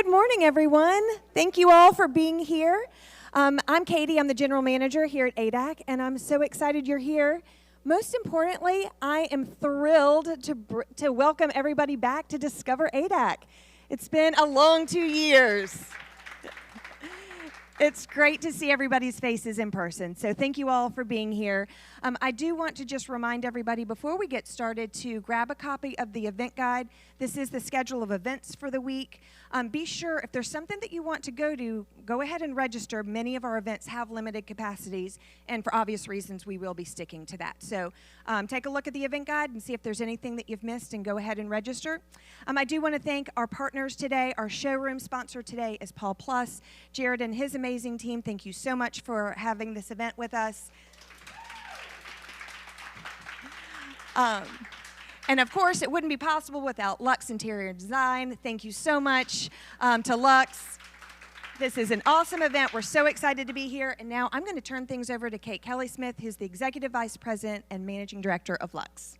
Good morning, everyone. Thank you all for being here. I'm Katie. I'm the general manager here at ADAC, and I'm so excited you're here. Most importantly, I am thrilled to welcome everybody back to Discover ADAC. It's been a long 2 years. It's great to see everybody's faces in person, so thank you all for being here. I do want to just remind everybody before we get started to grab a copy of the event guide. This is the schedule of events for the week. Be sure if there's something that you want to go to, go ahead and register. Many of our events have limited capacities, and for obvious reasons, we will be sticking to that. So take a look at the event guide and see if there's anything that you've missed and go ahead and register. I do want to thank our partners today. Our showroom sponsor today is Paul Plus. Jared and his amazing team, thank you so much for having this event with us. And of course, it wouldn't be possible without Lux Interior Design. Thank you so much to Lux. This is an awesome event. We're so excited to be here. And now I'm going to turn things over to Kate Kelly-Smith, who's the Executive Vice President and Managing Director of Lux.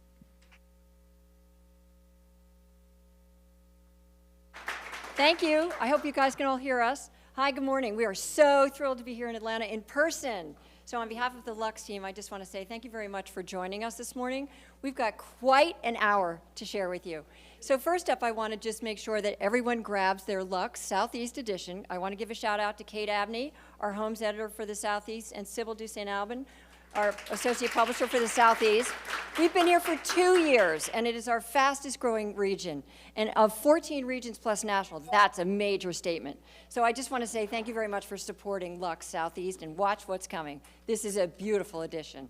Thank you. I hope you guys can all hear us. Hi, good morning. We are so thrilled to be here in Atlanta in person. So on behalf of the Lux team, I just want to say thank you very much for joining us this morning. We've got quite an hour to share with you. So first up, I want to just make sure that everyone grabs their Lux Southeast edition. I want to give a shout out to Kate Abney, our homes editor for the Southeast, and Sybil DuSaint-Albin, our associate publisher for the Southeast. We've been here for 2 years, and it is our fastest growing region. And of 14 regions plus national, that's a major statement. So I just want to say thank you very much for supporting Lux Southeast, and watch what's coming. This is a beautiful edition.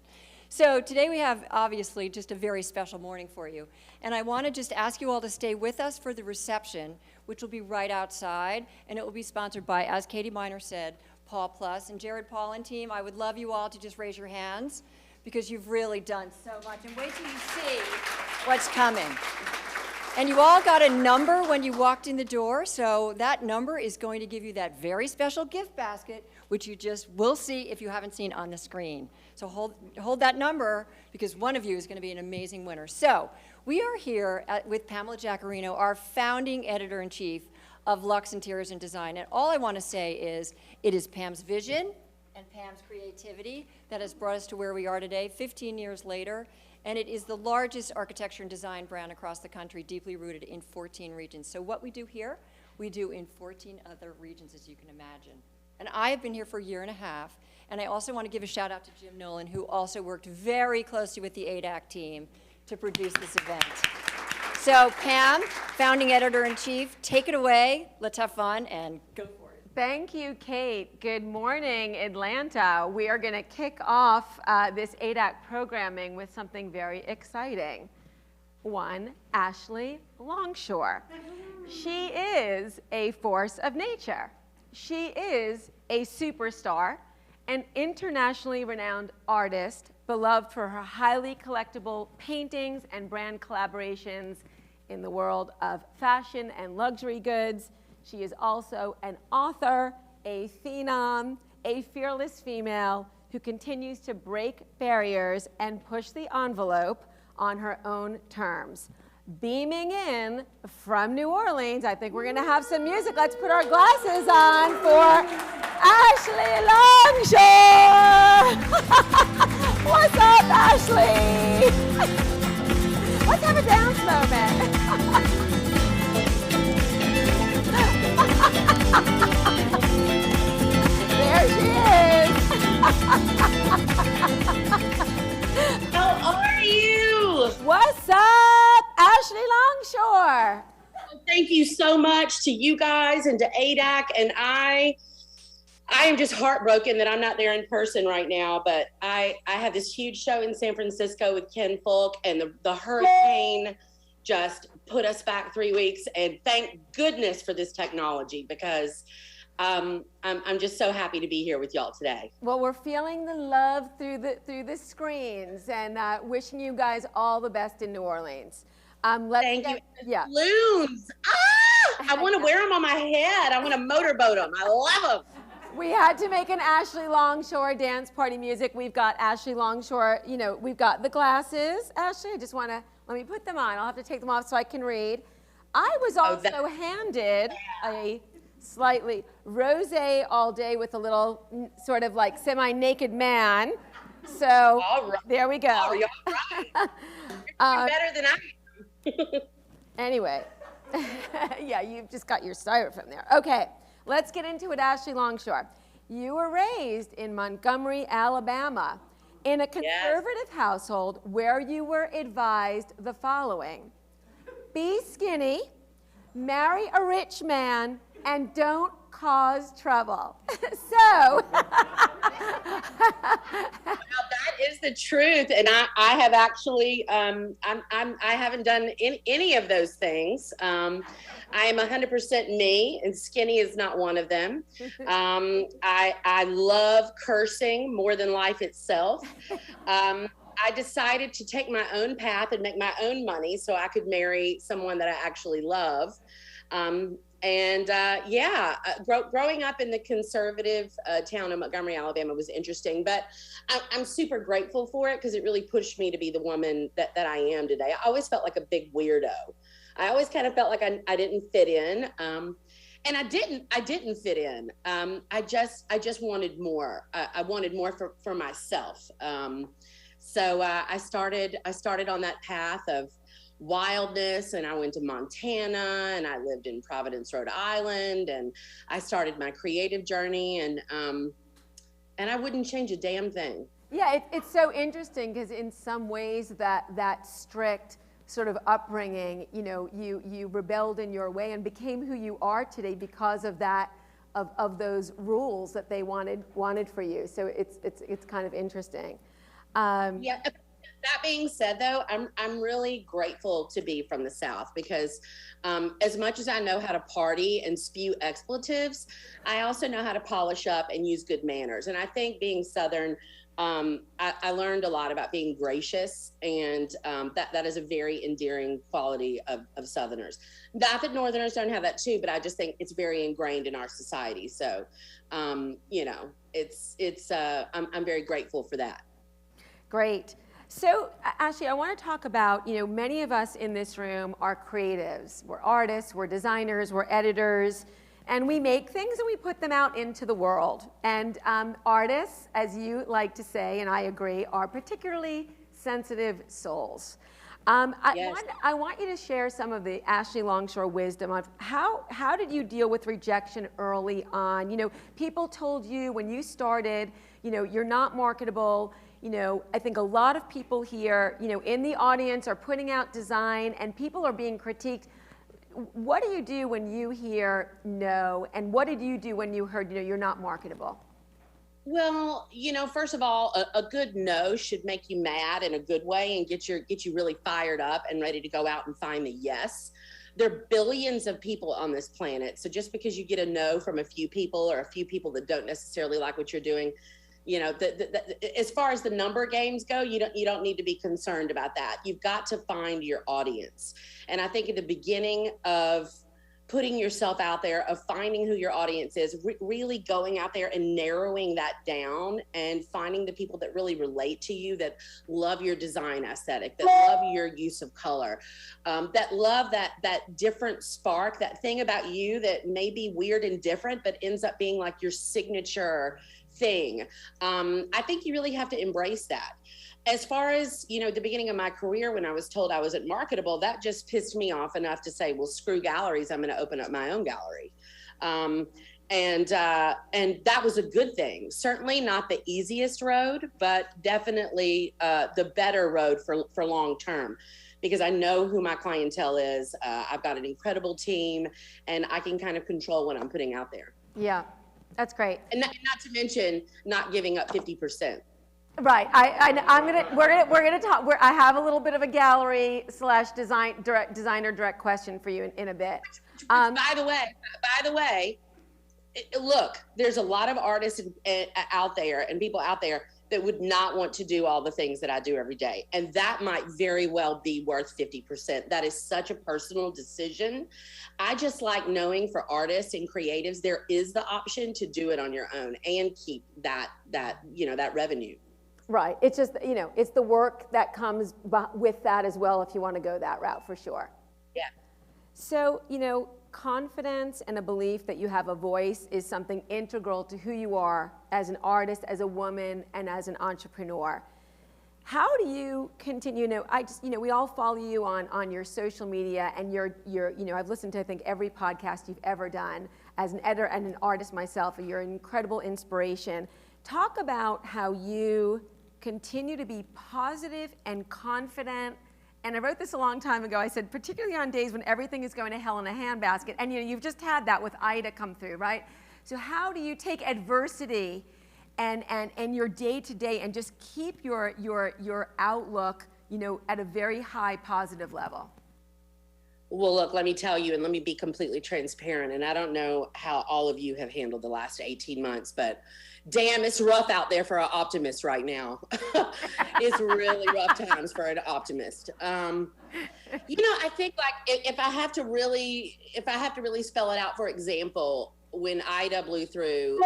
So today we have, obviously, just a very special morning for you. And I want to just ask you all to stay with us for the reception, which will be right outside, and it will be sponsored by, as Katie Miner said, Paul Plus. And Jared, Paul, and team, I would love you all to just raise your hands because you've really done so much. And wait till you see what's coming. And you all got a number when you walked in the door, so that number is going to give you that very special gift basket, which you just will see if you haven't seen on the screen. So hold that number because one of you is going to be an amazing winner. So we are here with Pamela Jaccarino, our founding editor-in-chief of Lux Interiors and Design. And all I want to say is it is Pam's vision and Pam's creativity that has brought us to where we are today, 15 years later. And it is the largest architecture and design brand across the country, deeply rooted in 14 regions. So what we do here, we do in 14 other regions, as you can imagine. And I have been here for a year and a half. And I also want to give a shout out to Jim Nolan, who also worked very closely with the ADAC team to produce this event. So Pam, founding editor-in-chief, take it away. Let's have fun and go for it. Thank you, Kate. Good morning, Atlanta. We are going to kick off this ADAC programming with something very exciting. One, Ashley Longshore. She is a force of nature. She is a superstar, an internationally renowned artist, beloved for her highly collectible paintings and brand collaborations in the world of fashion and luxury goods. She is also an author, a phenom, a fearless female who continues to break barriers and push the envelope on her own terms. Beaming in from New Orleans, I think we're gonna have some music. Let's put our glasses on for Ashley Longshore. What's up, Ashley? Let's have a dance moment. There she is. How are you? What's up, Ashley Longshore? Thank you so much to you guys and to ADAC. And I am just heartbroken that I'm not there in person right now, but I have this huge show in San Francisco with Ken Folk, and the hurricane just put us back 3 weeks. And thank goodness for this technology because I'm just so happy to be here with y'all today. Well, we're feeling the love through the screens and wishing you guys all the best in New Orleans. Thank you. Yeah. Balloons. Ah! I want to wear them on my head. I want to motorboat them. I love them. We had to make an Ashley Longshore dance party music. We've got Ashley Longshore, you know, we've got the glasses. Ashley, I just want to, let me put them on. I'll have to take them off so I can read. I was also handed a slightly rosé all day with a little sort of like semi-naked man. So All right. there we go. Oh, you're all right. You're better than I am. Anyway, yeah, you've just got your styrofoam there. Okay, let's get into it, Ashley Longshore. You were raised in Montgomery, Alabama, in a conservative household where you were advised the following: be skinny, marry a rich man, and don't cause trouble. So Now, that is the truth, and I have actually I haven't done any of those things. I am 100% me, and skinny is not one of them. I love cursing more than life itself. I decided to take my own path and make my own money so I could marry someone that I actually love. Growing up in the conservative town of Montgomery, Alabama was interesting, but I'm super grateful for it because it really pushed me to be the woman that I am today. I always felt like a big weirdo. I always kind of felt like I didn't fit in. And I didn't fit in. I just wanted more. I wanted more for myself. So I started on that path of wildness, and I went to Montana, and I lived in Providence, Rhode Island, and I started my creative journey, and I wouldn't change a damn thing. yeah, it's so interesting because in some ways that strict sort of upbringing, you rebelled in your way and became who you are today because of that, of those rules that they wanted for you. So it's kind of interesting. Yeah. That being said, though, I'm really grateful to be from the South because as much as I know how to party and spew expletives, I also know how to polish up and use good manners. And I think being Southern, I learned a lot about being gracious, and that is a very endearing quality of Southerners. Not that Northerners don't have that too, but I just think it's very ingrained in our society. So, I'm very grateful for that. Great. So, Ashley, I want to talk about, many of us in this room are creatives. We're artists, we're designers, we're editors, and we make things and we put them out into the world. And artists, as you like to say, and I agree, are particularly sensitive souls. Yes. I want you to share some of the Ashley Longshore wisdom of how did you deal with rejection early on? People told you when you started, you're not marketable. I think a lot of people here, in the audience are putting out design and people are being critiqued. What do you do when you hear no? And what did you do when you heard, you're not marketable? Well, first of all, a good no should make you mad in a good way and get you really fired up and ready to go out and find the yes. There are billions of people on this planet. So just because you get a no from a few people or a few people that don't necessarily like what you're doing, as far as the number games go, you don't need to be concerned about that. You've got to find your audience. And I think at the beginning of putting yourself out there, of finding who your audience is, really going out there and narrowing that down and finding the people that really relate to you, that love your design aesthetic, that love your use of color, that love that different spark, that thing about you that may be weird and different, but ends up being like your signature thing. I think you really have to embrace that. As far as, the beginning of my career, when I was told I wasn't marketable, that just pissed me off enough to say, well, screw galleries. I'm going to open up my own gallery. And that was a good thing. Certainly not the easiest road, but definitely the better road for long term, because I know who my clientele is. I've got an incredible team, and I can kind of control what I'm putting out there. Yeah, that's great. And not to mention not giving up 50%. Right. We're gonna talk. I have a little bit of a gallery / designer direct question for you in a bit. By the way, look, there's a lot of artists out there and people out there that would not want to do all the things that I do every day, and that might very well be worth 50%. That is such a personal decision. I just like knowing for artists and creatives there is the option to do it on your own and keep that revenue. Right. It's just, it's the work that comes with that as well if you want to go that route, for sure. Yeah. So, confidence and a belief that you have a voice is something integral to who you are as an artist, as a woman, and as an entrepreneur. How do you continue? We all follow you on your social media, and I've listened to, I think, every podcast you've ever done. As an editor and an artist myself, you're an incredible inspiration. Talk about how you continue to be positive and confident. And I wrote this a long time ago. I said, particularly on days when everything is going to hell in a handbasket. And you've just had that with Ida come through, right? So how do you take adversity and your day-to-day and just keep your outlook, at a very high positive level? Well, look, let me tell you, and let me be completely transparent. And I don't know how all of you have handled the last 18 months, but damn, it's rough out there for an optimist right now. It's really rough times for an optimist. I think like if I have to really spell it out, for example, when Ida blew through,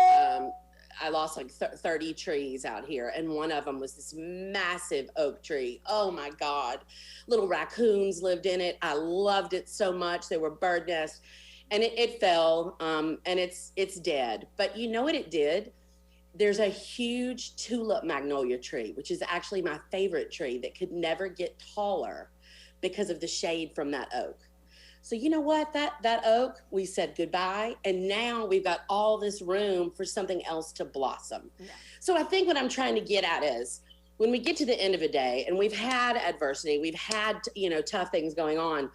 I lost like 30 trees out here, and one of them was this massive oak tree. Oh my God. Little raccoons lived in it. I loved it so much. They were bird nests, and it fell, and it's dead. But you know what it did? There's a huge tulip magnolia tree, which is actually my favorite tree, that could never get taller because of the shade from that oak. So you know what, that oak, we said goodbye, and now we've got all this room for something else to blossom. Yeah. So I think what I'm trying to get at is, when we get to the end of a day and we've had adversity, we've had, tough things going on,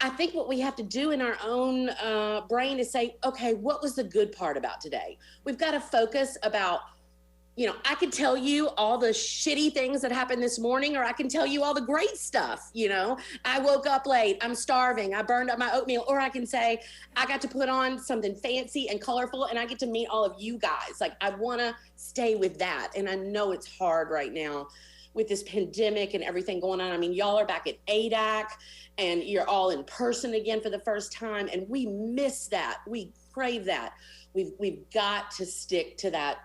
I think what we have to do in our own brain is say, okay, what was the good part about today? We've got to focus about, I could tell you all the shitty things that happened this morning, or I can tell you all the great stuff. I woke up late, I'm starving, I burned up my oatmeal, or I can say I got to put on something fancy and colorful, and I get to meet all of you guys. Like, I want to stay with that. And I know it's hard right now with this pandemic and everything going on. I mean, y'all are back at ADAC and you're all in person again for the first time. And we miss that. We crave that. We've got to stick to that.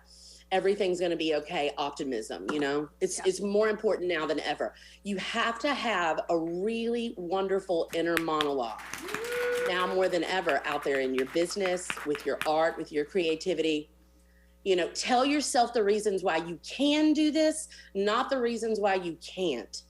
Everything's going to be okay optimism. It's more important now than ever. You have to have a really wonderful inner monologue now more than ever, out there in your business, with your art, with your creativity. Tell yourself the reasons why you can do this, not the reasons why you can't.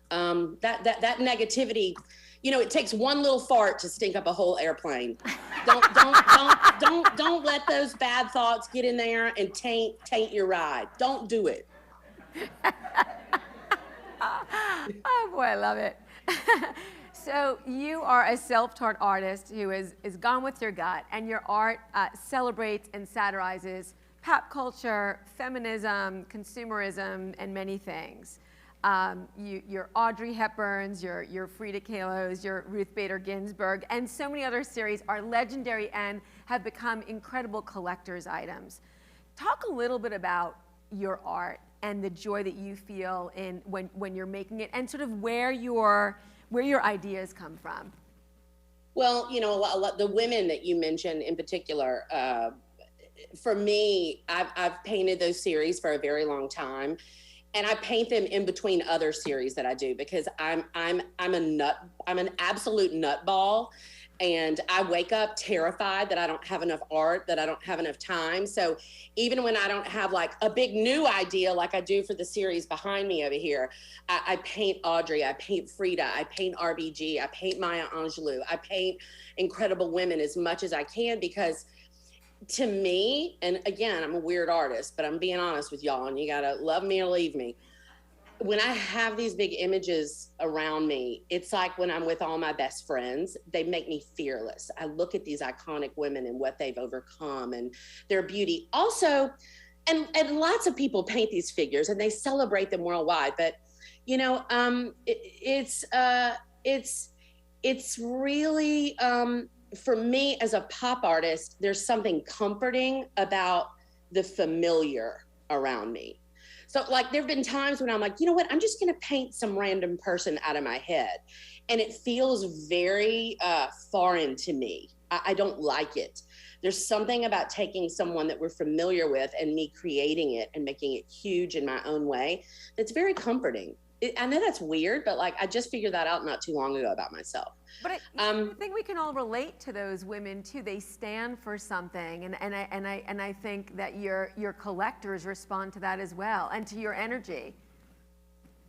That negativity, it takes one little fart to stink up a whole airplane. Don't let those bad thoughts get in there and taint your ride. Don't do it. Oh boy, I love it. So you are a self-taught artist who is gone with your gut, and your art celebrates and satirizes pop culture, feminism, consumerism, and many things. Your Audrey Hepburns, your Frida Kahlos, your Ruth Bader Ginsburg, and so many other series are legendary and have become incredible collector's items. Talk a little bit about your art and the joy that you feel in when you're making it, and sort of where your ideas come from. Well, the women that you mentioned in particular, for me, I've painted those series for a very long time, and I paint them in between other series that I do, because I'm an absolute nutball, and I wake up terrified that I don't have enough art, that I don't have enough time. So even when I don't have like a big new idea like I do for the series behind me over here, I paint Audrey, I paint Frida, I paint RBG, I paint Maya Angelou, I paint incredible women as much as I can, because to me, and again, I'm a weird artist, but I'm being honest with y'all, and you gotta love me or leave me. When I have these big images around me, it's like when I'm with all my best friends, they make me fearless. I look at these iconic women and what they've overcome and their beauty. Also, and lots of people paint these figures and they celebrate them worldwide, but it's really, for me as a pop artist, there's something comforting about the familiar around me. So like there've been times when I'm like, you know what, I'm just gonna paint some random person out of my head. And it feels very foreign to me. I don't like it. There's something about taking someone that we're familiar with and me creating it and making it huge in my own way that's very comforting. I know that's weird, but like I just figured that out not too long ago about myself. But I think we can all relate to those women too. They stand for something, and I think that your collectors respond to that as well, and to your energy.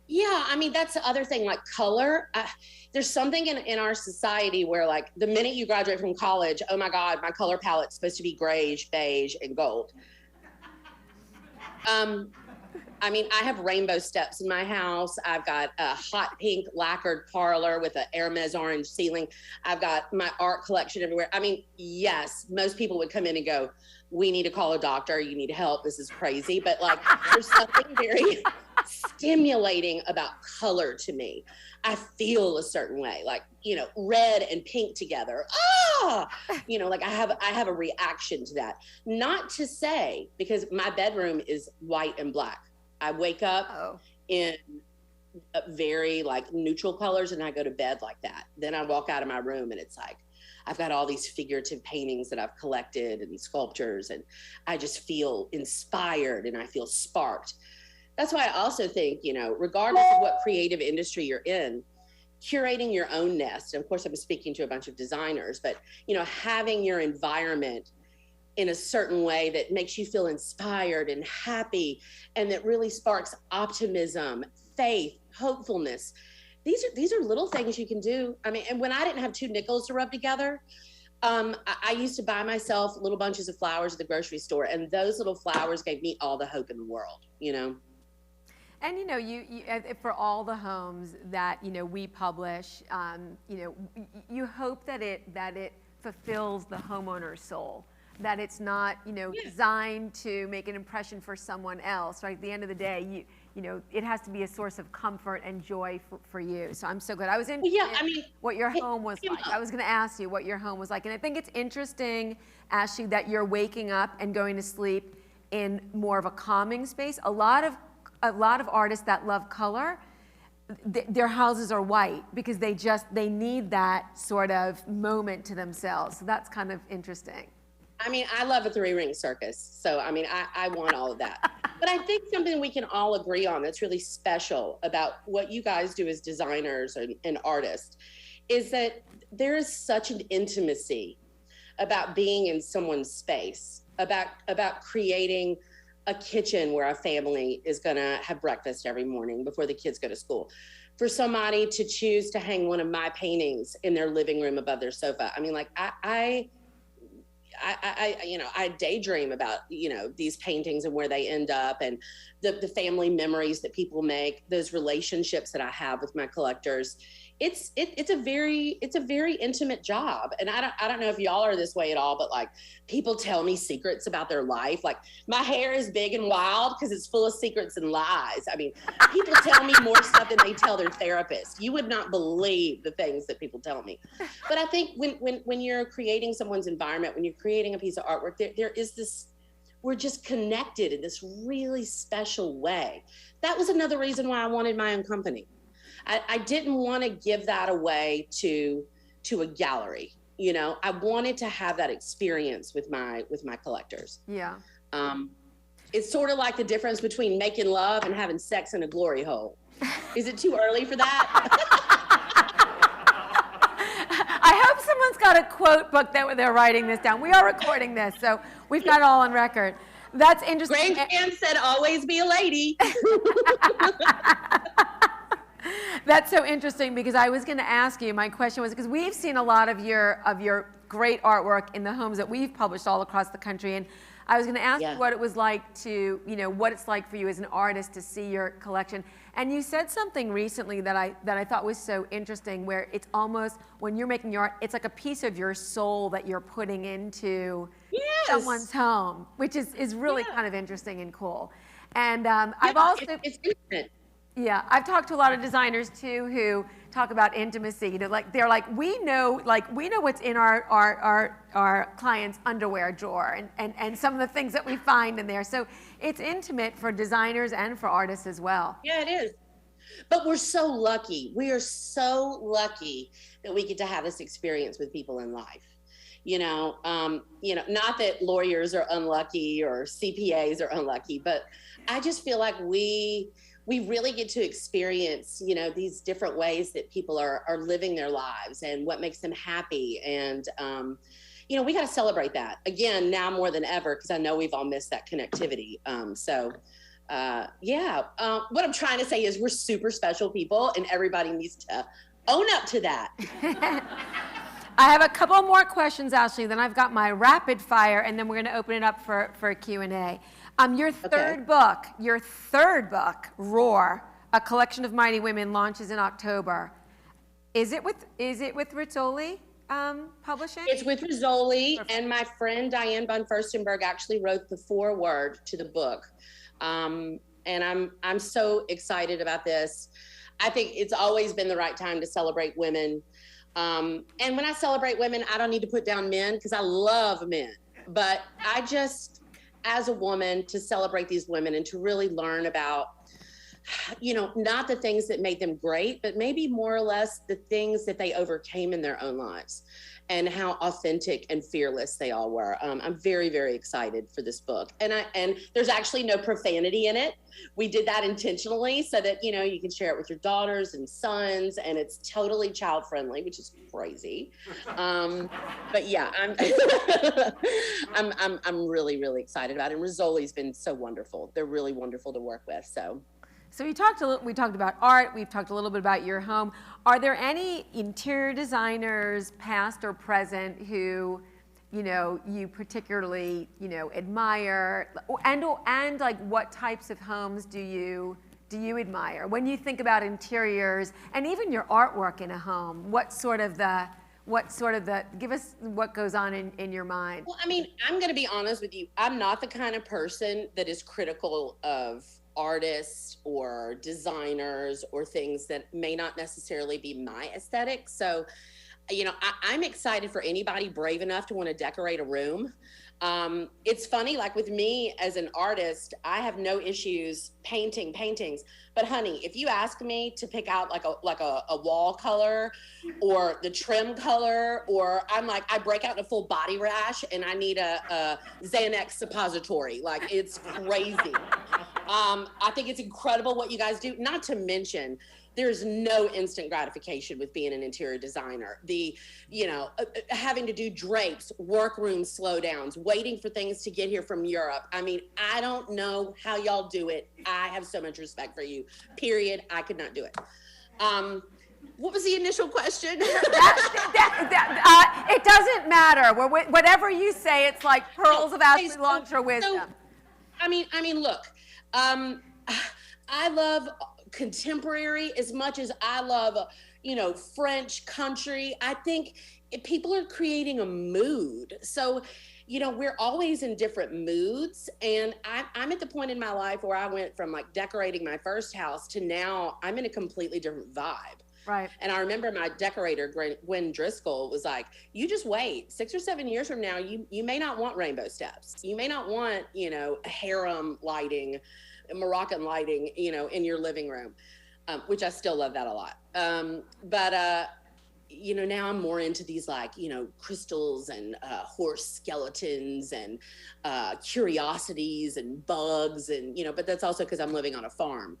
Yeah, I mean, that's the other thing, like color. There's something in our society where like the minute you graduate from college, oh my God, my color palette's supposed to be grayish, beige, and gold. I mean, I have rainbow steps in my house. I've got a hot pink lacquered parlor with an Hermes orange ceiling. I've got my art collection everywhere. I mean, yes, most people would come in and go, we need to call a doctor. You need help. This is crazy. But like, there's something very stimulating about color to me. I feel a certain way, like, you know, red and pink together. You know, like I have a reaction to that. Not to say, because my bedroom is white and black. I wake up in very like neutral colors and I go to bed like that. Then I walk out of my room and it's like, I've got all these figurative paintings that I've collected and sculptures, and I just feel inspired and I feel sparked. That's why I also think, you know, regardless of what creative industry you're in, curating your own nest, and of course I'm speaking to a bunch of designers, but, you know, having your environment in a certain way that makes you feel inspired and happy, and that really sparks optimism, faith, hopefulness. These are little things you can do. I mean, and when I didn't have two nickels to rub together, I used to buy myself little bunches of flowers at the grocery store, and those little flowers gave me all the hope in the world, you know? And you know, you for all the homes that, you know, we publish, you know, you hope that it fulfills the homeowner's soul, that it's not, you know, designed to make an impression for someone else. Right? At the end of the day, you know, it has to be a source of comfort and joy for you. So I'm so glad. I was interested what your home was like. I was going to ask you what your home was like, and I think it's interesting, Ashley, that you're waking up and going to sleep in more of a calming space. A lot of artists that love color, their houses are white because they need that sort of moment to themselves. So that's kind of interesting. I mean, I love a three-ring circus. So, I mean, I want all of that. But I think something we can all agree on that's really special about what you guys do as designers and artists is that there is such an intimacy about being in someone's space, about creating a kitchen where a family is going to have breakfast every morning before the kids go to school. For somebody to choose to hang one of my paintings in their living room above their sofa. I mean, like I you know, I daydream about, you know, these paintings and where they end up, and the family memories that people make, those relationships that I have with my collectors. It's a very intimate job. And I don't know if y'all are this way at all, but like people tell me secrets about their life. Like my hair is big and wild because it's full of secrets and lies. I mean, people tell me more stuff than they tell their therapist. You would not believe the things that people tell me. But I think when you're creating someone's environment, when you're creating a piece of artwork, there is this, we're just connected in this really special way. That was another reason why I wanted my own company. I didn't want to give that away to a gallery. You know, I wanted to have that experience with my collectors. Yeah. It's sort of like the difference between making love and having sex in a glory hole. Is it too early for that? I hope someone's got a quote book that they're writing this down. We are recording this, so we've got it all on record. That's interesting. Grandstand said, always be a lady. That's so interesting, because I was going to ask you, my question was, because we've seen a lot of your great artwork in the homes that we've published all across the country, and I was going to ask you what it was like to, you know, what it's like for you as an artist to see your collection. And you said something recently that I thought was so interesting, where it's almost, when you're making your art, it's like a piece of your soul that you're putting into someone's home, which is really kind of interesting and cool. And I've also... It's intimate. Yeah, I've talked to a lot of designers too who talk about intimacy. You know, like they're like, we know what's in our clients' underwear drawer and some of the things that we find in there. So it's intimate for designers and for artists as well. Yeah, it is. But we're so lucky. We are so lucky that we get to have this experience with people in life. You know, not that lawyers are unlucky or CPAs are unlucky, but I just feel like we we really get to experience, these different ways that people are living their lives and what makes them happy. And, we got to celebrate that again now more than ever, because I know we've all missed that connectivity. What I'm trying to say is we're super special people, and everybody needs to own up to that. I have a couple more questions, Ashley, then I've got my rapid fire, and then we're going to open it up for a Q&A. Your third book, Roar, A Collection of Mighty Women, launches in October. Is it with Rizzoli Publishing? It's with Rizzoli, and my friend Diane von Furstenberg actually wrote the foreword to the book. And I'm so excited about this. I think it's always been the right time to celebrate women. And when I celebrate women, I don't need to put down men, because I love men. But I just, as a woman, to celebrate these women and to really learn about, not the things that made them great, but maybe more or less the things that they overcame in their own lives and how authentic and fearless they all were. I'm very, very excited for this book. And there's actually no profanity in it. We did that intentionally so that, you can share it with your daughters and sons, and it's totally child friendly, which is crazy. But yeah, I'm really, really excited about it. And Rizzoli's been so wonderful. They're really wonderful to work with, So we talked about art, we've talked a little bit about your home. Are there any interior designers, past or present, who, you particularly, admire? And like, what types of homes do you admire? When you think about interiors and even your artwork in a home, give us what goes on in your mind. Well, I'm going to be honest with you. I'm not the kind of person that is critical of artists or designers or things that may not necessarily be my aesthetic. So, I'm excited for anybody brave enough to want to decorate a room. It's funny, like with me as an artist, I have no issues painting paintings. But honey, if you ask me to pick out like a wall color or the trim color, or I break out in a full body rash and I need a Xanax suppository. Like, it's crazy. I think it's incredible what you guys do. Not to mention, there's no instant gratification with being an interior designer. Having to do drapes, workroom slowdowns, waiting for things to get here from Europe. I don't know how y'all do it. I have so much respect for you. Period. I could not do it. What was the initial question? It doesn't matter. Whatever you say, it's like pearls of Ashley Longshore wisdom. Look, I love contemporary as much as I love, French country. I think people are creating a mood. So, we're always in different moods. And I'm at the point in my life where I went from like decorating my first house to now I'm in a completely different vibe. Right. And I remember my decorator, Gwen Driscoll, was like, you just wait. 6 or 7 years from now, you may not want rainbow steps. You may not want, harem lighting, Moroccan lighting, in your living room, which I still love that a lot. Now I'm more into these crystals and horse skeletons and curiosities and bugs and, but that's also because I'm living on a farm.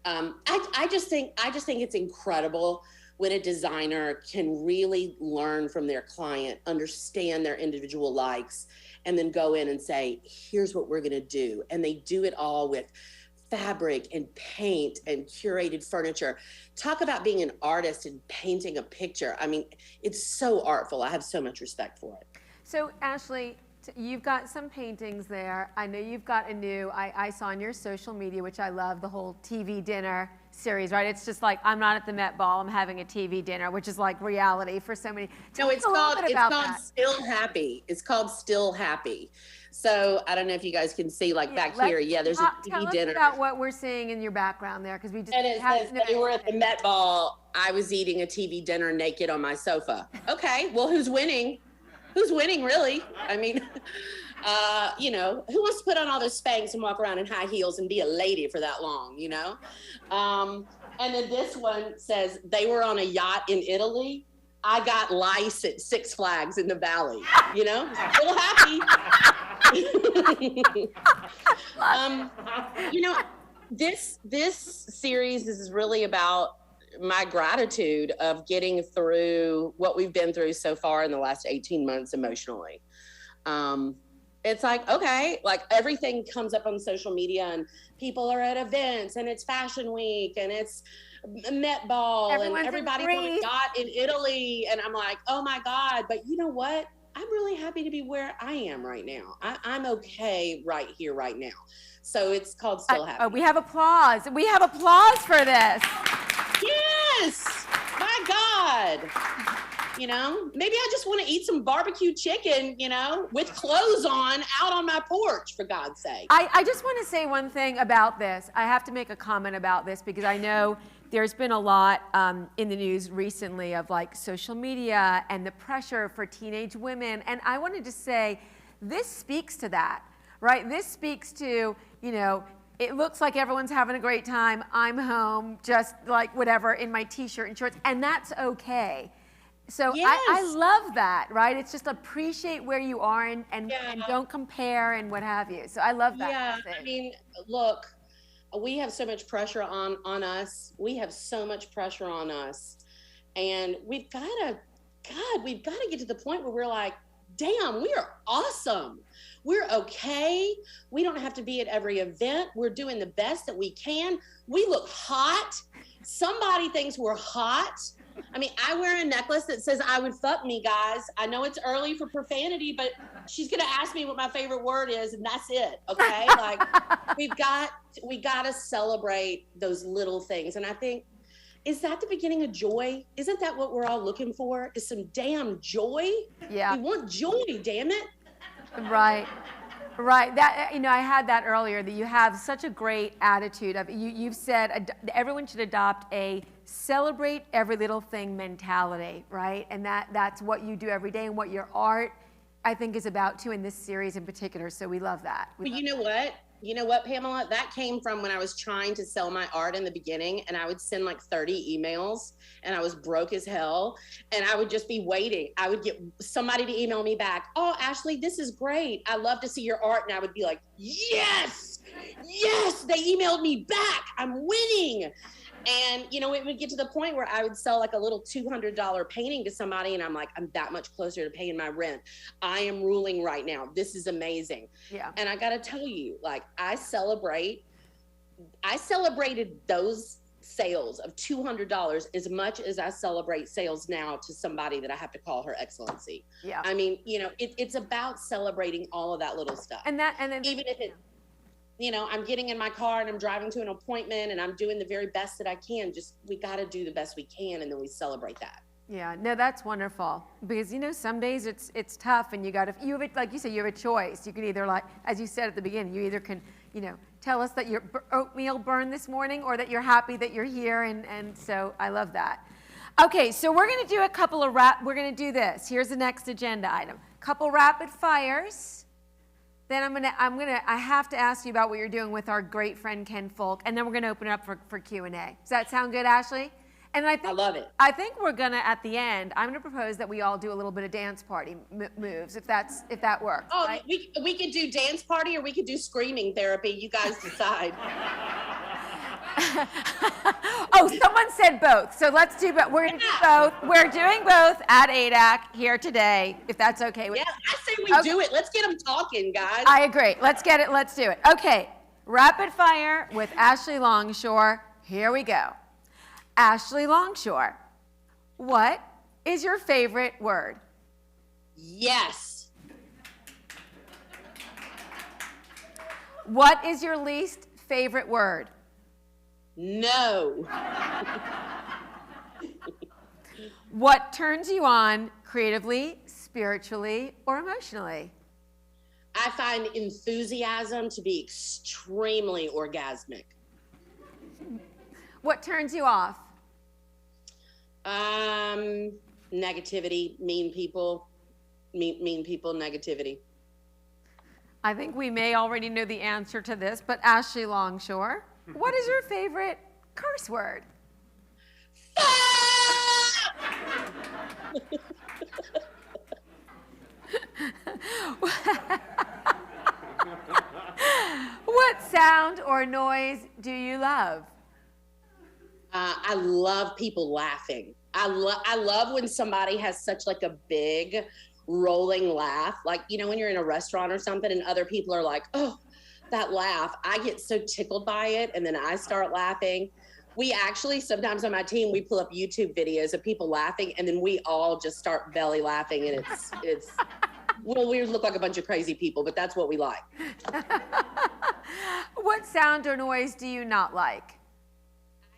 I just think it's incredible when a designer can really learn from their client, understand their individual likes, and then go in and say, here's what we're going to do. And they do it all with fabric and paint and curated furniture. Talk about being an artist and painting a picture. It's so artful. I have so much respect for it. So Ashley, you've got some paintings there. I know you've got a new, I saw on your social media, which I love, the whole TV dinner series, right? It's just like, I'm not at the Met Ball, I'm having a TV dinner, which is like reality for so many. It's called Still Happy. It's called Still Happy. So I don't know if you guys can see back here. Yeah, there's a TV dinner. Tell us about what we're seeing in your background there, because we just. And it says they were at the Met Ball. I was eating a TV dinner naked on my sofa. Okay, well, who's winning? Who's winning, really? Who wants to put on all those Spanx and walk around in high heels and be a lady for that long, And then this one says, they were on a yacht in Italy. I got lice at Six Flags in the Valley, Still happy. this series is really about my gratitude of getting through what we've been through so far in the last 18 months emotionally. It's like, okay, like everything comes up on social media and people are at events and it's fashion week and it's Met Ball and everybody's on a yacht in Italy. And I'm like, oh my God, but you know what? I'm really happy to be where I am right now. I'm okay right here, right now. So it's called Still Happy. Oh, we have applause. We have applause for this. Yes, my God. You know, maybe I just want to eat some barbecue chicken, you know, with clothes on out on my porch, for God's sake. I just want to say one thing about this. I have to make a comment about this because I know there's been a lot in the news recently of like social media and the pressure for teenage women. And I wanted to say, this speaks to that, right? This speaks to, you know, it looks like everyone's having a great time. I'm home, just like whatever, in my t-shirt and shorts, and that's okay. So yes. I love that, right? It's just appreciate where you are and don't compare and what have you. So I love that. Yeah, message. I mean, look, we have so much pressure on us. We have so much pressure on us. And we've got to get to the point where we're like, damn, we are awesome. We're okay. We don't have to be at every event. We're doing the best that we can. We look hot. Somebody thinks we're hot. I mean, I wear a necklace that says I would fuck me, guys. I know it's early for profanity, but she's going to ask me what my favorite word is, and that's it, okay? Like, we got to celebrate those little things. And I think, is that the beginning of joy? Isn't that what we're all looking for? Is some damn joy? Yeah. We want joy, damn it. Right. Right. That, you know, I had that earlier, that you have such a great attitude of, you've said everyone should adopt a celebrate every little thing mentality, right? And that's what you do every day and what your art, I think, is about too, in this series in particular. So we love that. Well, you know what? You know what, Pamela? That came from when I was trying to sell my art in the beginning, and I would send like 30 emails, and I was broke as hell, and I would just be waiting. I would get somebody to email me back, oh, Ashley, this is great. I love to see your art. And I would be like, yes, they emailed me back. I'm winning. And, you know, it would get to the point where I would sell like a little $200 painting to somebody, and I'm like, I'm that much closer to paying my rent. I am ruling right now. This is amazing. Yeah. And I got to tell you, like, I celebrated those sales of $200 as much as I celebrate sales now to somebody that I have to call her excellency. Yeah. I mean, you know, it's about celebrating all of that little stuff. And then even if it, you know, I'm getting in my car and I'm driving to an appointment and I'm doing the very best that I can. Just, we got to do the best we can, and then we celebrate that. Yeah, no, that's wonderful, because, you know, some days it's tough, and you have, like you said, you have a choice. You can either, like, as you said at the beginning, you either can, you know, tell us that your oatmeal burned this morning, or that you're happy that you're here, and so I love that. Okay, so we're going to do a couple of we're going to do this. Here's the next agenda item. Couple rapid fires. Then I have to ask you about what you're doing with our great friend Ken Folk, and then we're going to open it up for Q&A. Does that sound good, Ashley? And I love it. I think we're going to, at the end, I'm going to propose that we all do a little bit of dance party moves, if that works. Oh, right? we could do dance party, or we could do screaming therapy. You guys decide. Oh, someone said both. So let's do both. We're going to do both. We're doing both at ADAC here today, if that's okay with you. Yeah, I say we do it. Let's get them talking, guys. I agree. Let's get it. Let's do it. Okay. Rapid fire with Ashley Longshore. Here we go. Ashley Longshore, what is your favorite word? Yes. What is your least favorite word? No. What turns you on creatively, spiritually, or emotionally? I find enthusiasm to be extremely orgasmic. What turns you off? Negativity, mean people, negativity. I think we may already know the answer to this, but Ashley Longshore, what is your favorite curse word? sound or noise do you love? I love people laughing. I love when somebody has such like a big rolling laugh. Like, you know, when you're in a restaurant or something and other people are like, oh, that laugh. I get so tickled by it. And then I start laughing. We actually, sometimes on my team, we pull up YouTube videos of people laughing and then we all just start belly laughing. And it's, well, we look like a bunch of crazy people, but that's what we like. What sound or noise do you not like?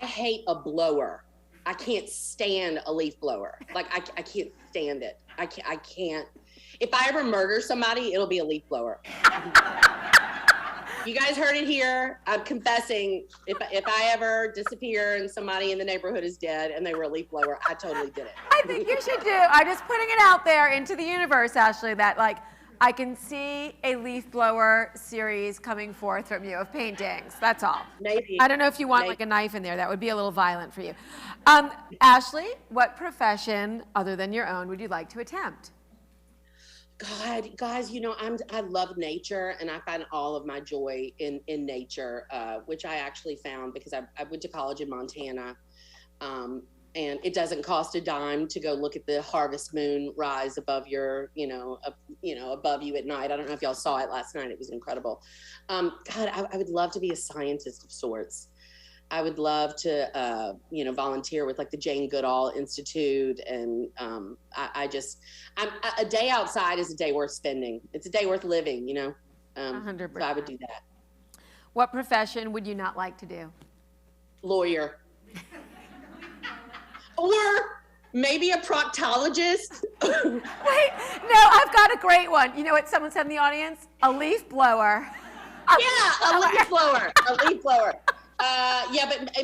I hate a blower. I can't stand a leaf blower. Like I can't stand it. I can't. If I ever murder somebody, it'll be a leaf blower. You guys heard it here. I'm confessing. If I ever disappear and somebody in the neighborhood is dead and they were a leaf blower, I totally did it. I think you should do. I'm just putting it out there into the universe, Ashley, that like I can see a leaf blower series coming forth from you of paintings. That's all. Maybe. I don't know if you want like a knife in there. That would be a little violent for you. Ashley, what profession other than your own would you like to attempt? God, guys, you know, I love nature and I find all of my joy in nature, which I actually found because I went to college in Montana. And it doesn't cost a dime to go look at the harvest moon rise above your, above you at night. I don't know if y'all saw it last night. It was incredible. God, I would love to be a scientist of sorts. I would love to, volunteer with like the Jane Goodall Institute. And a day outside is a day worth spending. It's a day worth living, 100%. So I would do that. What profession would you not like to do? Lawyer. Or maybe a proctologist. Wait, no, I've got a great one. You know what someone said in the audience? A leaf blower. Yeah, a leaf blower. A leaf blower. But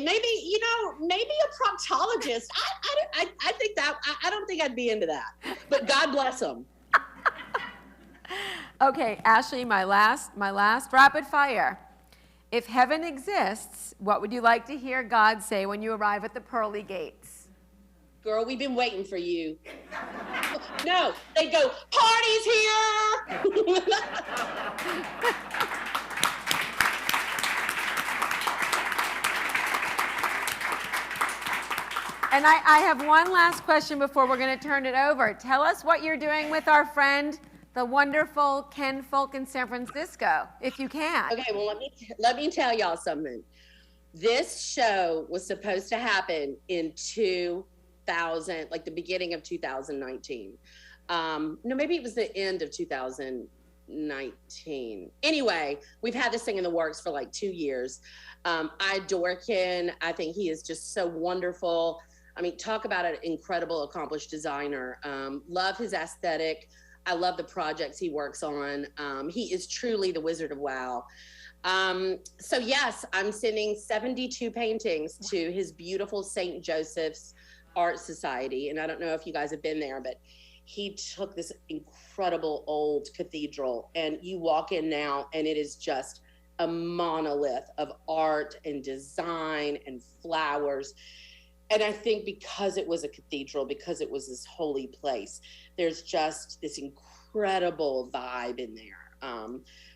maybe a proctologist. I think that I don't think I'd be into that. But God bless them. Okay, Ashley, my last rapid fire. If heaven exists, what would you like to hear God say when you arrive at the pearly gates? Girl, we've been waiting for you. No, they go, party's here. And I have one last question before we're going to turn it over. Tell us what you're doing with our friend, the wonderful Ken Folk in San Francisco, if you can. Okay, well, let me tell y'all something. This show was supposed to happen in like the beginning of 2019. No, maybe it was the end of 2019. Anyway, we've had this thing in the works for like 2 years. I adore Ken. I think he is just so wonderful. I mean, talk about an incredible, accomplished designer. Love his aesthetic. I love the projects he works on. He is truly the Wizard of Wow. So yes, I'm sending 72 paintings to his beautiful St. Joseph's Art Society. And I don't know if you guys have been there, but he took this incredible old cathedral and you walk in now and it is just a monolith of art and design and flowers. And I think because it was a cathedral, because it was this holy place, there's just this incredible vibe in there,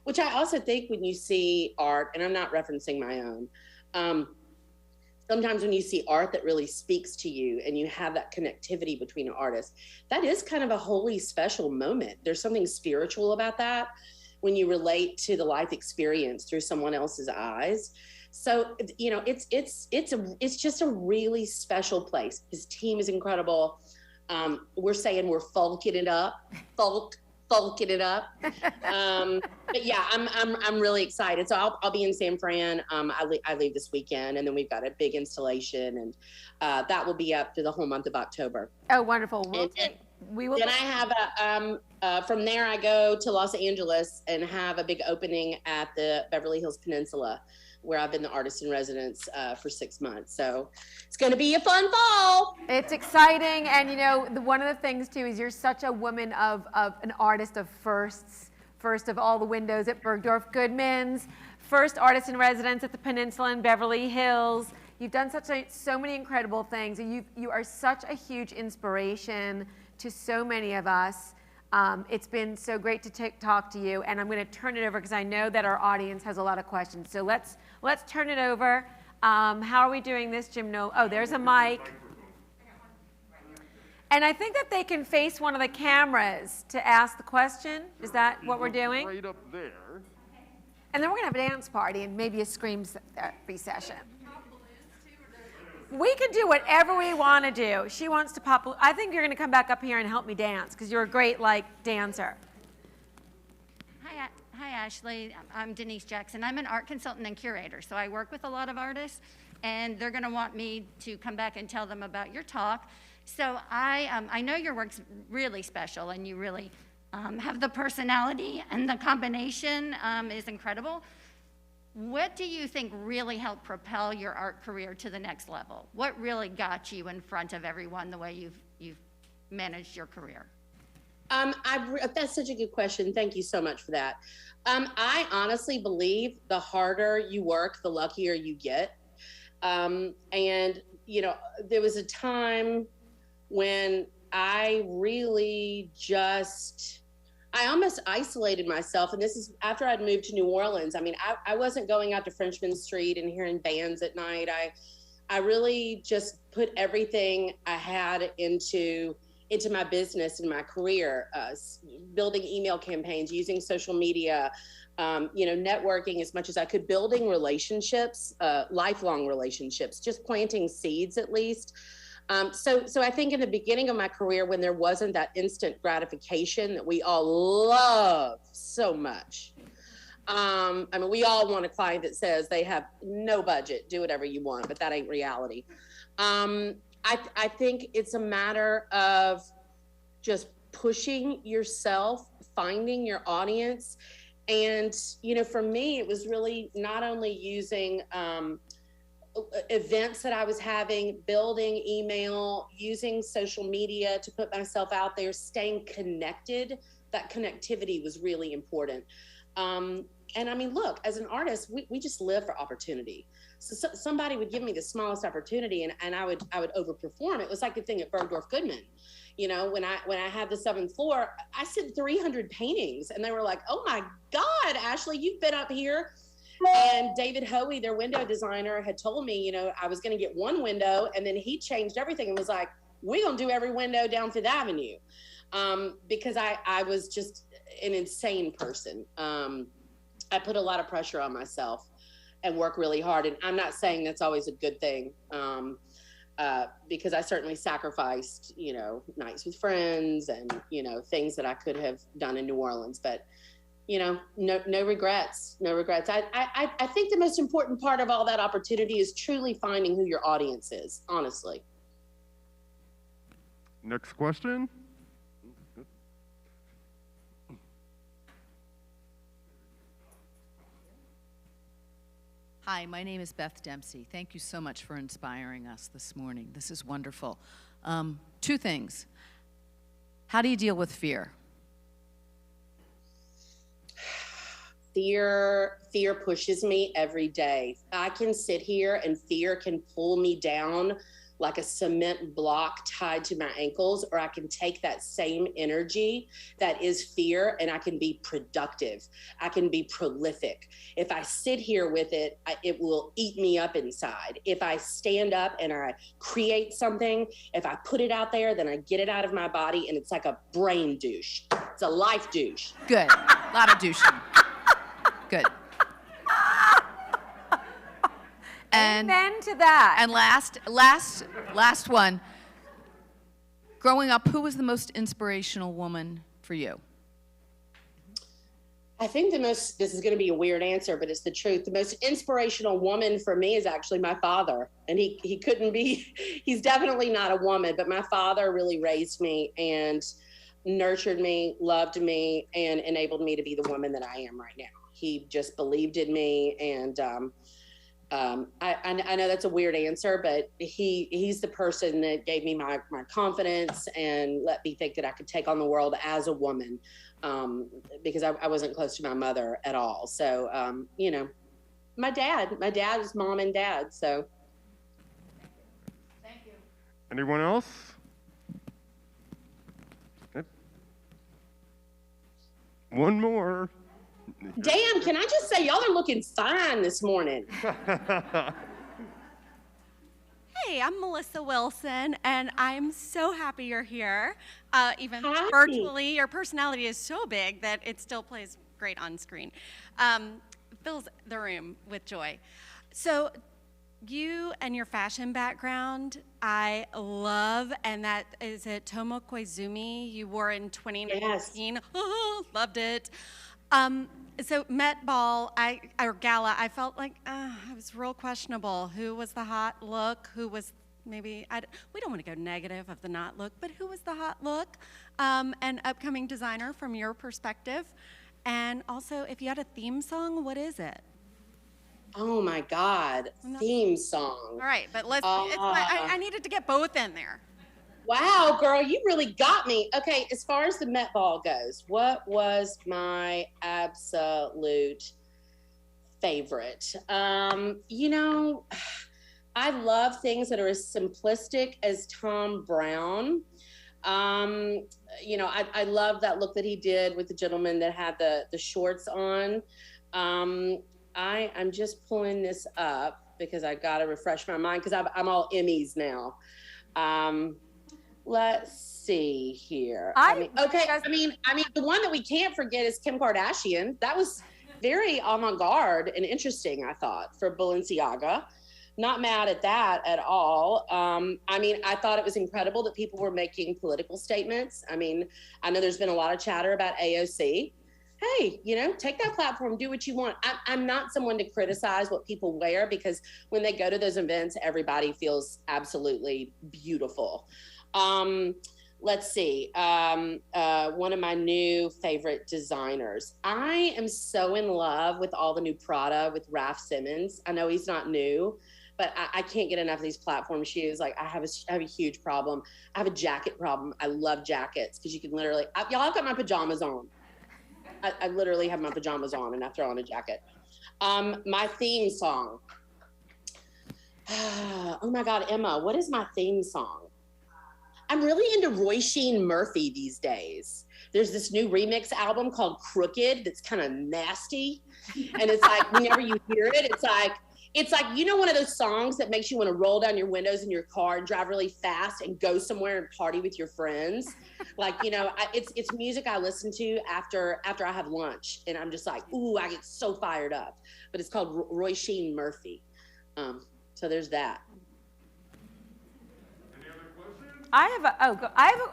which I also think when you see art, and I'm not referencing my own, sometimes when you see art that really speaks to you and you have that connectivity between artists, that is kind of a holy, special moment. There's something spiritual about that when you relate to the life experience through someone else's eyes. So, it's just a really special place. His team is incredible. We're saying we're folking it up. But yeah, I'm really excited. So I'll be in San Fran. I leave this weekend, and then we've got a big installation, and that will be up to the whole month of October. Oh, wonderful! We will. Then I have from there I go to Los Angeles and have a big opening at the Beverly Hills Peninsula, where I've been the artist in residence for 6 months. So it's going to be a fun fall. It's exciting. And, one of the things, too, is you're such a woman of an artist of firsts. First of all the windows at Bergdorf Goodman's, first artist in residence at the Peninsula in Beverly Hills. You've done so many incredible things. You are such a huge inspiration to so many of us. It's been so great to talk to you, and I'm going to turn it over because I know that our audience has a lot of questions. So let's turn it over. How are we doing this, Jim? No, oh, there's a mic. And I think that they can face one of the cameras to ask the question. Is that what we're doing? Right up there. And then we're going to have a dance party and maybe a scream therapy session. We can do whatever we want to do. She wants to pop. I think you're going to come back up here and help me dance because you're a great dancer. Hi, Ashley. I'm Denise Jackson. I'm an art consultant and curator, so I work with a lot of artists, and they're going to want me to come back and tell them about your talk. So I know your work's really special, and you really have the personality, and the combination is incredible. What do you think really helped propel your art career to the next level? What really got you in front of everyone the way you've managed your career? That's such a good question. Thank you so much for that. I honestly believe the harder you work, the luckier you get. And, you know, there was a time when I really I almost isolated myself. And this is after I'd moved to New Orleans. I mean, I wasn't going out to Frenchman Street and hearing bands at night. I really just put everything I had into my business and my career, building email campaigns, using social media, you know, networking as much as I could, building relationships, lifelong relationships, just planting seeds at least. So I think in the beginning of my career, when there wasn't that instant gratification that we all love so much, I mean, we all want a client that says they have no budget, do whatever you want, but that ain't reality. I think it's a matter of just pushing yourself, finding your audience. And, you know, for me, it was really not only using events that I was having, building email, using social media to put myself out there, staying connected. That connectivity was really important. And I mean, look, as an artist, we just live for opportunity. So somebody would give me the smallest opportunity and I would overperform. It was like the thing at Bergdorf Goodman. You know, when I had the 7th floor, I sent 300 paintings and they were like, oh my God, Ashley, you've been up here. And David Hoey, their window designer, had told me, you know, I was going to get one window, and then he changed everything and was like, we're going to do every window down Fifth Avenue. Because I was just an insane person. I put a lot of pressure on myself and work really hard. And I'm not saying that's always a good thing, because I certainly sacrificed, you know, nights with friends and, you know, things that I could have done in New Orleans. But, you know, no regrets, no regrets. I think the most important part of all that opportunity is truly finding who your audience is, honestly. Next question. Hi, my name is Beth Dempsey. Thank you so much for inspiring us this morning. This is wonderful. 2 things. How do you deal with fear? Fear pushes me every day. I can sit here and fear can pull me down like a cement block tied to my ankles, or I can take that same energy that is fear and I can be productive. I can be prolific. If I sit here with it, it will eat me up inside. If I stand up and I create something, if I put it out there, then I get it out of my body and it's like a brain douche. It's a life douche. Good. A lot of douching. Good. And Amen to that. And last one. Growing up, who was the most inspirational woman for you? I think this is going to be a weird answer, but it's the truth. The most inspirational woman for me is actually my father. And he couldn't be, he's definitely not a woman, but my father really raised me and nurtured me, loved me, and enabled me to be the woman that I am right now. He just believed in me. And I know that's a weird answer, but he's the person that gave me my confidence and let me think that I could take on the world as a woman, because I wasn't close to my mother at all. So, you know, my dad is mom and dad. So. Thank you. Anyone else? Good. One more. Damn, can I just say, y'all are looking fine this morning. Hey, I'm Melissa Wilson, and I'm so happy you're here. Even Hi. virtually, your personality is so big that it still plays great on screen. Fills the room with joy. So, you and your fashion background, I love, and that is it Tomo Koizumi you wore in 2019. Yes. Oh, loved it. So Met Ball, or Gala, I felt like it was real questionable. Who was the hot look? Who was maybe, we don't want to go negative of the not look, but who was the hot look? And upcoming designer from your perspective. And also, if you had a theme song, what is it? Oh my God, theme song. All right, but I needed to get both in there. Wow, girl, you really got me. Okay, as far as the Met Ball goes, what was my absolute favorite? You know, I love things that are as simplistic as Tom Brown. You know, I love that look that he did with the gentleman that had the shorts on. I'm just pulling this up because I got to refresh my mind because I'm all Emmys now. Let's see here. I mean, the one that we can't forget is Kim Kardashian. That was very avant-garde and interesting, I thought, for Balenciaga. Not mad at that at all. I mean, I thought it was incredible that people were making political statements. I mean, I know there's been a lot of chatter about AOC. Hey, you know, take that platform, do what you want. I'm not someone to criticize what people wear because when they go to those events, everybody feels absolutely beautiful. Let's see. One of my new favorite designers. I am so in love with all the new Prada with Raf Simons. I know he's not new, but I can't get enough of these platform shoes. Like I have a huge problem. I have a jacket problem. I love jackets because you can literally, y'all, I've got my pajamas on. I literally have my pajamas on and I throw on a jacket. My theme song. Oh my God, Emma, what is my theme song? I'm really into Roisin Murphy these days. There's this new remix album called Crooked that's kind of nasty. And it's like, whenever you hear it, it's like, you know, one of those songs that makes you want to roll down your windows in your car and drive really fast and go somewhere and party with your friends. Like, you know, it's music I listen to after I have lunch. And I'm just like, ooh, I get so fired up. But it's called Roisin Murphy. So there's that. I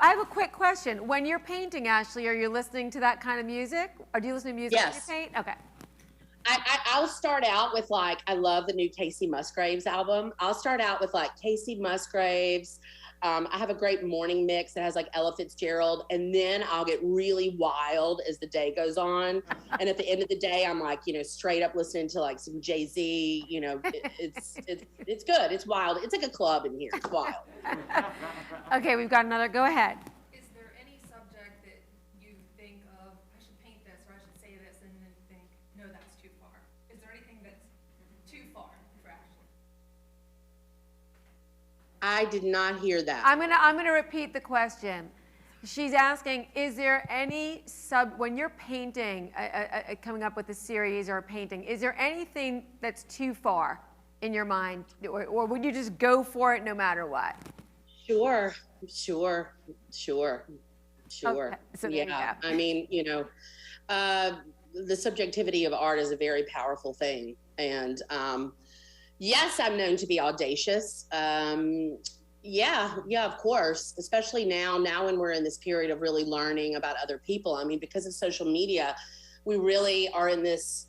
have a quick question. When you're painting, Ashley, are you listening to that kind of music? Or do you listen to music when you paint? Okay. I'll start out with like, I love the new Casey Musgraves album. I'll start out with like Casey Musgraves. I have a great morning mix that has like Ella Fitzgerald, and then I'll get really wild as the day goes on. And at the end of the day, I'm like, you know, straight up listening to like some Jay-Z, you know, it's good. It's wild. It's like a club in here. It's wild. Okay, we've got another, go ahead. Is there any subject that you think of, I should paint this or I should say this, and then think, no, that's too far? Is there anything that's too far for Ashley? I did not hear that. I'm gonna repeat the question. She's asking, is there any when you're painting, coming up with a series or a painting, is there anything that's too far in your mind? Or would you just go for it no matter what? Sure. Okay, so there you go. I mean, you know, the subjectivity of art is a very powerful thing. And yes, I'm known to be audacious. Yeah, of course, especially now when we're in this period of really learning about other people. I mean, because of social media, we really are in this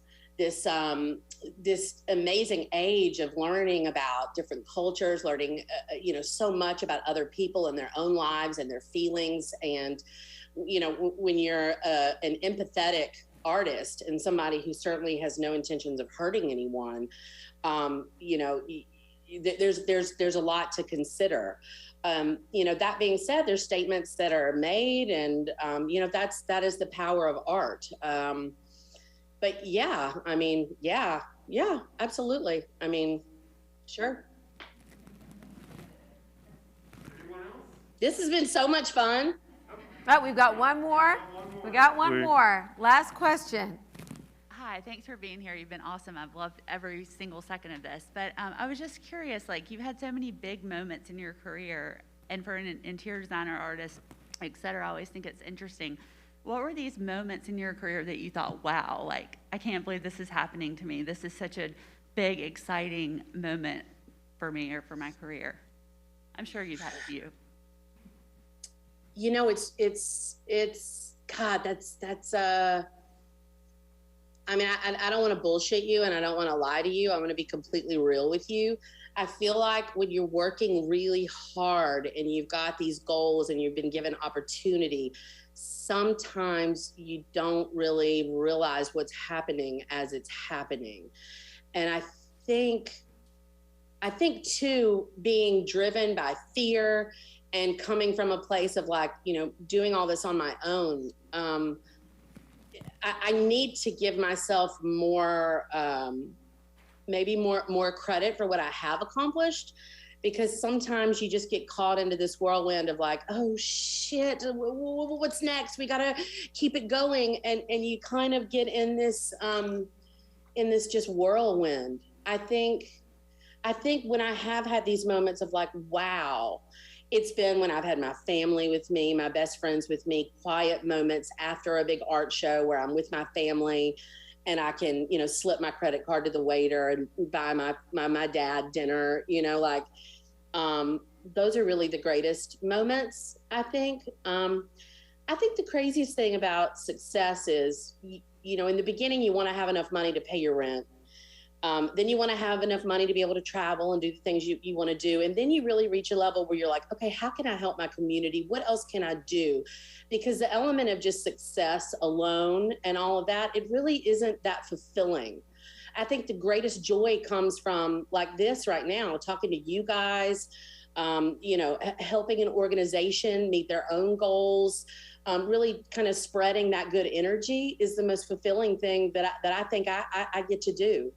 amazing age of learning about different cultures, learning, you know, so much about other people and their own lives and their feelings. And, you know, when you're an empathetic artist and somebody who certainly has no intentions of hurting anyone, you know, there's a lot to consider. You know, that being said, there's statements that are made, and you know, that is the power of art. But yeah, I mean, yeah, absolutely. I mean, sure. Anyone else? This has been so much fun. Oh, we've got one more. We got one more. Last question. Hi, thanks for being here. You've been awesome. I've loved every single second of this. But I was just curious, like, you've had so many big moments in your career, and for an interior designer, artist, et cetera, I always think it's interesting. What were these moments in your career that you thought, wow, like, I can't believe this is happening to me. This is such a big, exciting moment for me or for my career? I'm sure you've had a few. You know, it's God, that's I mean, I don't want to bullshit you and I don't want to lie to you. I'm going to be completely real with you. I feel like when you're working really hard and you've got these goals and you've been given opportunity, sometimes you don't really realize what's happening as it's happening. And I think too, being driven by fear and coming from a place of like, you know, doing all this on my own, I need to give myself more, maybe more credit for what I have accomplished, because sometimes you just get caught into this whirlwind of like, oh shit, what's next? We gotta keep it going, and you kind of get in this just whirlwind. I think when I have had these moments of like, wow, it's been when I've had my family with me, my best friends with me, quiet moments after a big art show where I'm with my family and I can, you know, slip my credit card to the waiter and buy my dad dinner, you know, like, those are really the greatest moments, I think. I think the craziest thing about success is, you know, in the beginning, you want to have enough money to pay your rent. Then you want to have enough money to be able to travel and do the things you want to do. And then you really reach a level where you're like, okay, how can I help my community? What else can I do? Because the element of just success alone and all of that, it really isn't that fulfilling. I think the greatest joy comes from like this right now, talking to you guys, you know, helping an organization meet their own goals. Really kind of spreading that good energy is the most fulfilling thing that I think I get to do.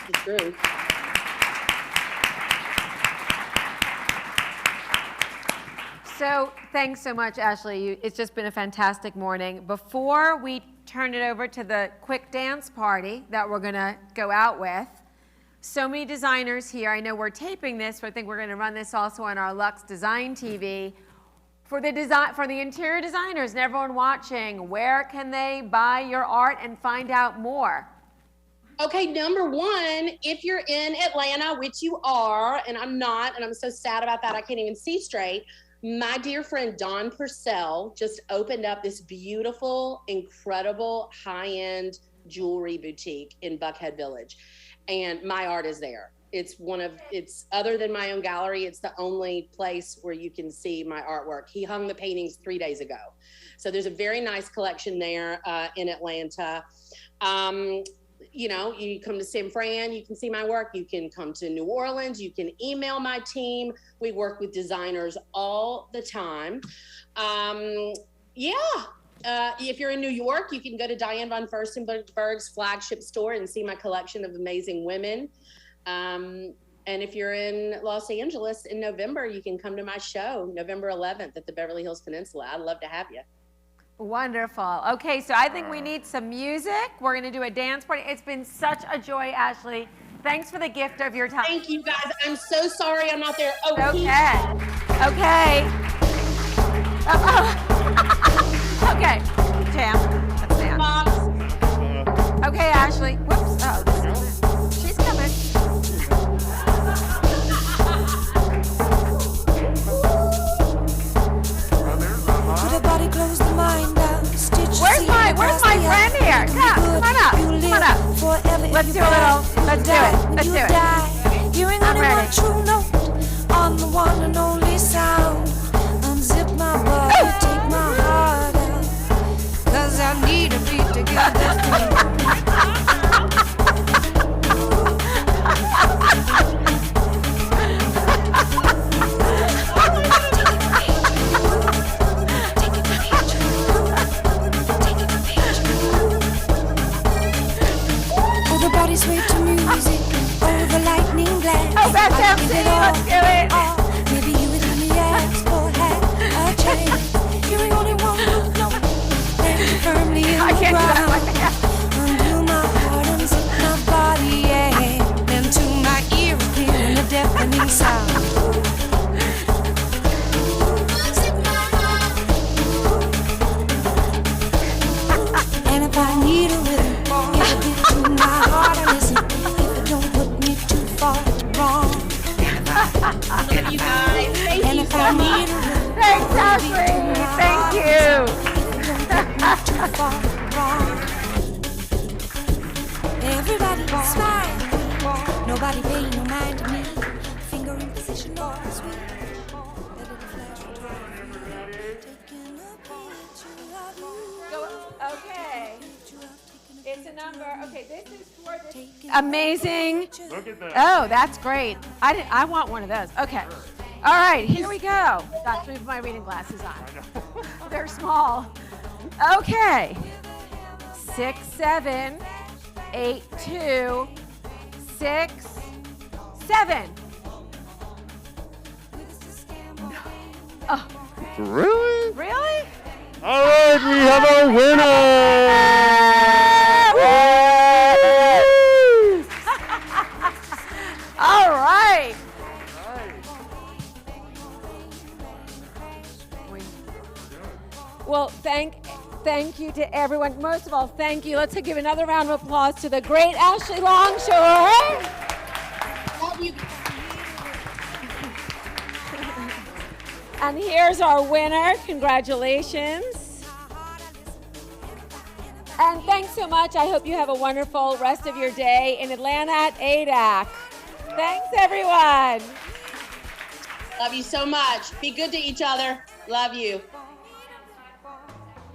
It's true. So thanks so much, Ashley. It's just been a fantastic morning. Before we turn it over to the quick dance party that we're going to go out with, so many designers here. I know we're taping this, but I think we're going to run this also on our Lux Design TV. For the interior designers and everyone watching, where can they buy your art and find out more? Okay, number one, if you're in Atlanta, which you are, and I'm not, and I'm so sad about that, I can't even see straight. My dear friend Dawn Purcell just opened up this beautiful, incredible, high-end jewelry boutique in Buckhead Village, and my art is there. It's other than my own gallery, it's the only place where you can see my artwork. He hung the paintings 3 days ago. So there's a very nice collection there in Atlanta. You know, you come to San Fran, you can see my work. You can come to New Orleans, you can email my team. We work with designers all the time. If you're in New York, you can go to Diane von Furstenberg's flagship store and see my collection of amazing women. And if you're in Los Angeles in November, you can come to my show, November 11th at the Beverly Hills Peninsula. I'd love to have you. Wonderful. Okay, so I think we need some music. We're going to do a dance party. It's been such a joy, Ashley. Thanks for the gift of your time. Thank you, guys. I'm so sorry I'm not there. Oh, okay. Okay. Okay. Jam. Let's dance. Okay, Ashley. Whoops. Oh, she's coming. Where's my friend here? Come on up. Come on up. Let's do a little. Let's do it. Let's do it. Hearing only one true note on the one and only sound. Unzip my body, take my heart out. 'Cause I need a beat to get this Sway to music, oh the lightning glance. Oh, that's MC, let's do it. Maybe you would let me ask for hat. Ashley, thank you. Everybody smile, nobody pay no mind to me. Finger in position, all is weak. A little flash photography, taking a picture of you. Okay. It's a number. Okay, this is for this amazing. Look at that. Oh, that's great. I want one of those. Okay. All right, here we go. Got to move my reading glasses on. They're small. Okay. 6, 7, 8, 2, 6, 7. Oh, Really? really? All right, we have our winner. All right. Well, thank you to everyone. Most of all, thank you. Let's give another round of applause to the great Ashley Longshore. And here's our winner. Congratulations. And thanks so much. I hope you have a wonderful rest of your day in Atlanta at ADAC. Thanks, everyone. Love you so much. Be good to each other. Love you.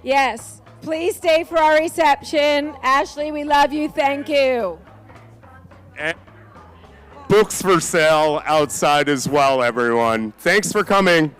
Yes, please stay for our reception. Ashley, we love you. Thank you. And books for sale outside as well, everyone. Thanks for coming.